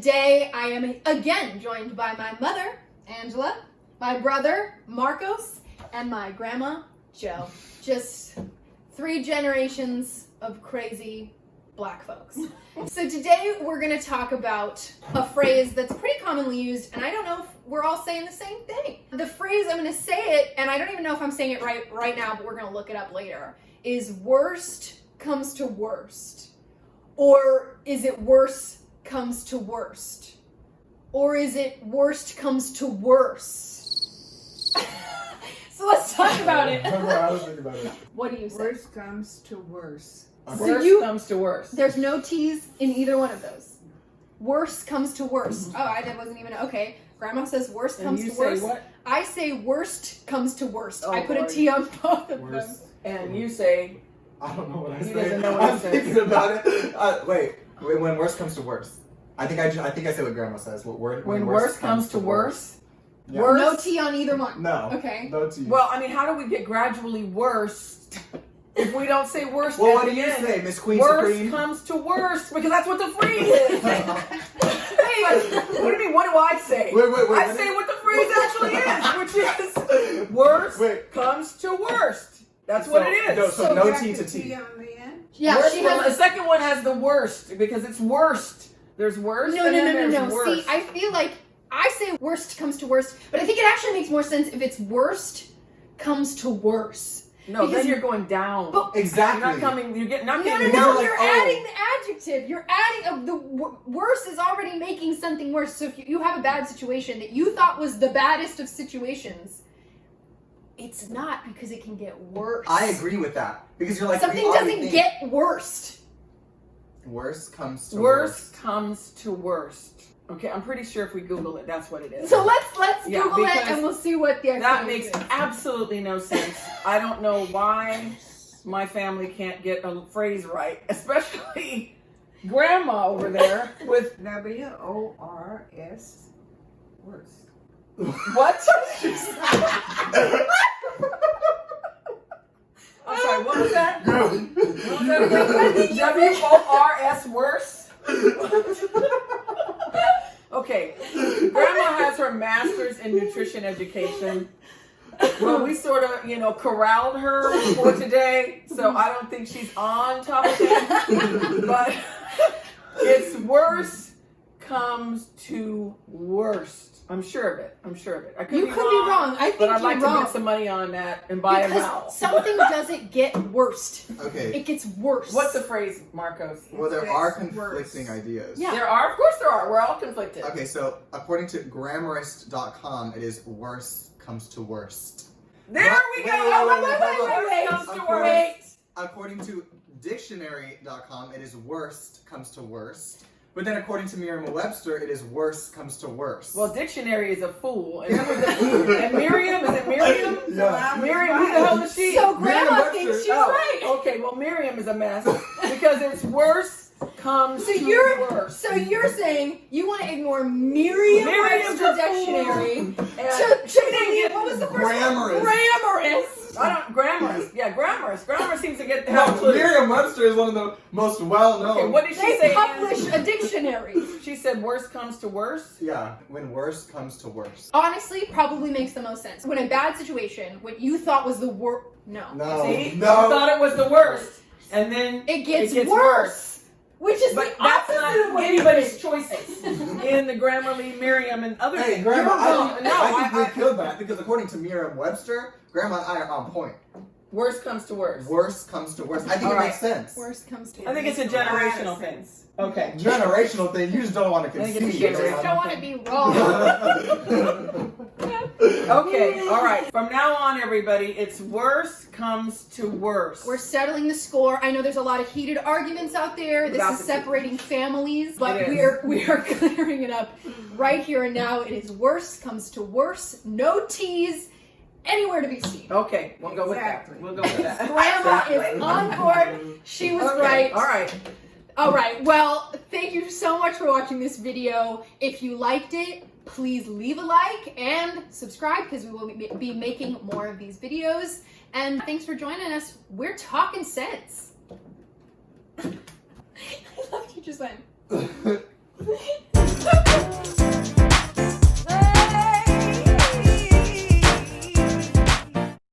today I am again joined by my mother, Angela, my brother, Marcos, and my grandma, Joe. Just 3 generations of crazy Black folks. So today we're going to talk about a phrase that's pretty commonly used, and I don't know if we're all saying the same thing. The phrase, I'm going to say it, and I don't even know if I'm saying it right now, but we're going to look it up later, is worst comes to worst. Or is it worse comes to worst? Or is it worst comes to worse? So let's talk about it. I was thinking about it. What do you say? Worst comes to worse. So comes to worse. There's no T's in either one of those. Worst comes to worst. Oh, I wasn't even, okay. Grandma says worst comes to worst. What? I say worst comes to worst. Oh, I put Lord. a T on both of them. Worst. And you say, I don't know what I He say. doesn't know what I'm he says. thinking about it. Wait, when worst comes to worst. I think I say what Grandma says. when worst comes to worse. Yeah. Worst. No T on either one. No. Okay. No T. Well, I mean, how do we get gradually worse if we don't say worst? Well, at what the do you end? say, Miss Queen Worst Supreme? comes to worst because that's what the phrase is. What do you mean? What do I say? Wait, I say what the phrase actually is, which is worst comes to worst. That's what it is. No, so no back T to T. on the end. Yeah, Worst she one- has. the second one has the worst because it's worst. There's worst. No. and then there's See, worst. I feel like I say worst comes to worst, but I think it actually makes more sense if it's worst comes to worse. No, because- then you're going down. But- Exactly. You're not coming. You're getting. Not No, getting. You're like, you're oh. adding the adjective. You're adding the worse is already making something worse. So if you have a bad situation that you thought was the baddest of situations, it's not, because it can get worse. I agree with that because you're like Something we already doesn't think get worst. worst comes to Worst comes to worst. Okay, I'm pretty sure if we Google it, that's what it is. So let's Yeah, Google it because and we'll see what the That explanation makes is. absolutely no sense. I don't know why my family can't get a phrase right, especially Grandma over there with WORS worse. what? I'm sorry, what was that? What was that again? WORS worse? Okay, Grandma has her master's in nutrition education. Well, we sort of, corralled her for today, so I don't think she's on top of it. But it's worse comes to worst. I'm sure of it. I could You be could be wrong. I think but I'd you're like wrong. to bet some money on that and buy a Because vowel. something doesn't get worst. Okay. It gets worse. What's the phrase, Marcos? Well, there It's are worse. conflicting ideas. Yeah. There are, of course there are. We're all conflicted. Okay, so according to Grammarist.com, it is worst comes to worst. There we go. Wait. Worst comes to Of worst. According to Dictionary.com, it is worst comes to worst. But then according to Merriam-Webster, it is worst comes to worst. Well, dictionary is a fool. And, and Miriam, is it Miriam? Yeah. Miriam, who the hell is she? So Grandma Merriam-Webster- thinks she's Oh, right. okay, well, Miriam is a mess because it's worst comes So to you're worst. So you're saying you want to ignore Merriam-Webster Miriam's a dictionary fool. to And she didn't believe, get what was the first one? Grammarist. Grammarist. Grammarist. Yeah, Grammarist. Grammar seems to get No, have clues. Merriam-Webster is one of the most well-known. Okay, what did she They say? publish a dictionary. She said worst comes to worst. Yeah, when worst comes to worst. Honestly, probably makes the most sense. When a bad situation, what you thought was the worst, no. No, See? You no. thought it was the worst. And then It gets worse. worse. Which is But the that's opposite not of what anybody's choices in the Grammarly, Miriam, and other Hey, things. Grandma, You're wrong. I think we killed that because according to Merriam-Webster, Grandma and I are on point. Worst comes to worst. Worst comes to worst. I think All it right. makes sense. Worst comes to I think it's a generational thing. Okay. Generational thing. You just don't want to I think it's concede. a You just don't want to be wrong. Okay. All right. From now on, everybody, it's worst comes to worst. We're settling the score. I know there's a lot of heated arguments out there. This About is the- separating families, but It is. we are clearing it up right here and now. It is worst comes to worst. No T's anywhere to be seen. Okay. We'll go Exactly. with that. We'll go with that. Grandma is on board. She was Okay, right. All right. All right. Well, thank you so much for watching this video. If you liked it, please leave a like and subscribe because we will be making more of these videos. And thanks for joining us. We're talking sense. I love you just went.